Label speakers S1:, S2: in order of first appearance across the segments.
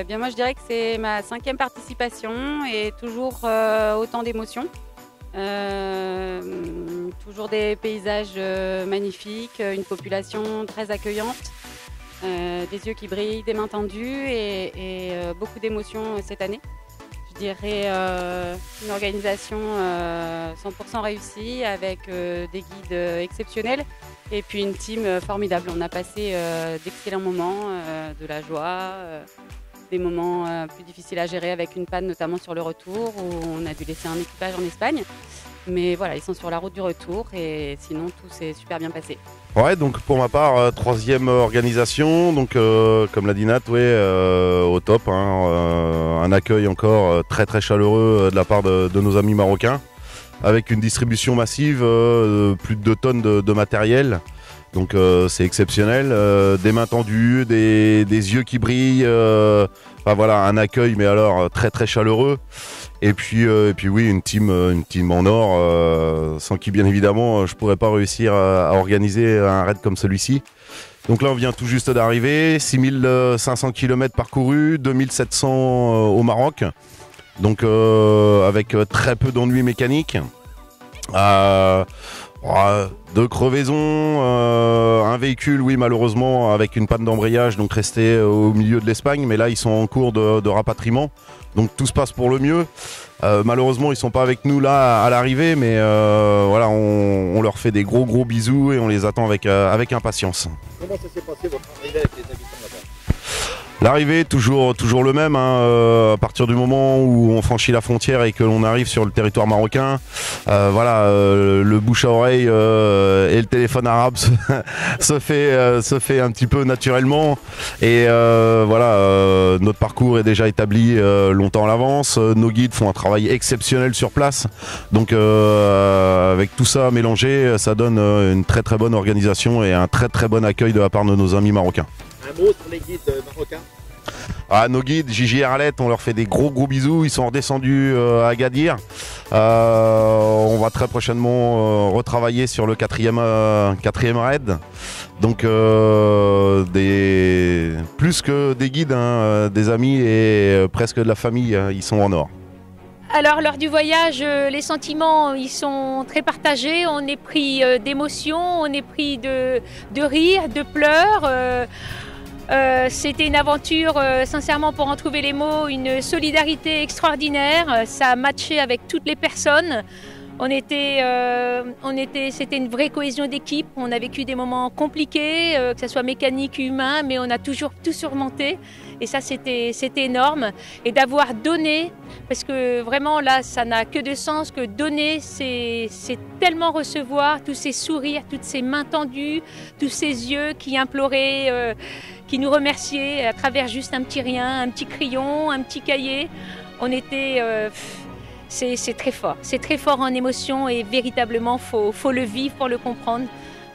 S1: Bien moi je dirais que c'est ma 5e participation et toujours autant d'émotions. Toujours des paysages magnifiques, une population très accueillante, des yeux qui brillent, des mains tendues et beaucoup d'émotions cette année. Je dirais une organisation 100% réussie avec des guides exceptionnels et puis une team formidable. On a passé d'excellents moments, de la joie, des moments plus difficiles à gérer avec une panne notamment sur le retour où on a dû laisser un équipage en Espagne. Mais voilà, ils sont sur la route du retour et sinon tout s'est super bien passé.
S2: Ouais, donc pour ma part, 3e organisation, donc comme l'a dit Nat, ouais, au top, hein, un accueil encore très très chaleureux de la part de nos amis marocains, avec une distribution massive, plus de 2 tonnes de matériel, donc c'est exceptionnel, des mains tendues, des yeux qui brillent, enfin voilà, un accueil mais alors très très chaleureux. Et puis oui, une team en or, sans qui bien évidemment je pourrais pas réussir à organiser un raid comme celui-ci. Donc là on vient tout juste d'arriver, 6500 km parcourus, 2700 au Maroc, donc avec très peu d'ennuis mécaniques. 2 crevaisons, un véhicule, oui malheureusement avec une panne d'embrayage, donc resté au milieu de l'Espagne, mais là ils sont en cours de rapatriement, donc tout se passe pour le mieux. Malheureusement ils sont pas avec nous là à l'arrivée, mais voilà, on leur fait des gros bisous et on les attend avec impatience.
S3: Comment ça s'est passé votre arrivée avec les habitants là-bas?
S2: L'arrivée, toujours le même, hein, à partir du moment où on franchit la frontière et que l'on arrive sur le territoire marocain, voilà, le bouche à oreille et le téléphone arabe se fait un petit peu naturellement. Et voilà, notre parcours est déjà établi longtemps à l'avance. Nos guides font un travail exceptionnel sur place. Donc avec tout ça mélangé, ça donne une très très bonne organisation et un très très bon accueil de la part de nos amis marocains.
S3: Un mot sur les guides marocains?
S2: Nos guides, Gigi et Arlette, on leur fait des gros bisous. Ils sont redescendus à Agadir. On va très prochainement retravailler sur le 4e raid. Donc plus que des guides, hein, des amis et presque de la famille, ils sont en or.
S4: Alors lors du voyage, les sentiments ils sont très partagés. On est pris d'émotions, on est pris de rires, de pleurs. C'était une aventure, sincèrement pour en trouver les mots, une solidarité extraordinaire. Ça a matché avec toutes les personnes. C'était une vraie cohésion d'équipe. On a vécu des moments compliqués, que ce soit mécanique, humain, mais on a toujours tout surmonté. Et ça, c'était énorme. Et d'avoir donné, parce que vraiment là, ça n'a que de sens que donner, c'est tellement recevoir tous ces sourires, toutes ces mains tendues, tous ces yeux qui imploraient, qui nous remerciaient à travers juste un petit rien, un petit crayon, un petit cahier. On était... c'est très fort en émotion et véritablement, faut le vivre pour le comprendre.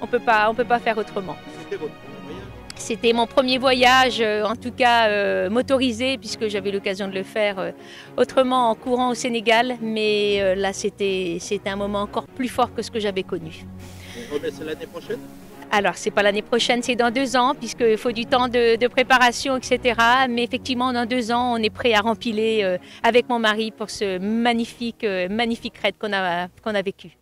S4: On peut pas faire autrement.
S3: C'était votre premier voyage?
S4: C'était mon premier voyage, en tout cas motorisé, puisque j'avais l'occasion de le faire autrement en courant au Sénégal. Mais là, c'était un moment encore plus fort que ce que j'avais connu.
S3: On remet ça l'année prochaine?
S4: Alors, c'est pas l'année prochaine, c'est dans 2 ans, puisqu'il faut du temps de préparation, etc. Mais effectivement, dans 2 ans, on est prêt à rempiler avec mon mari pour ce magnifique raid qu'on a vécu.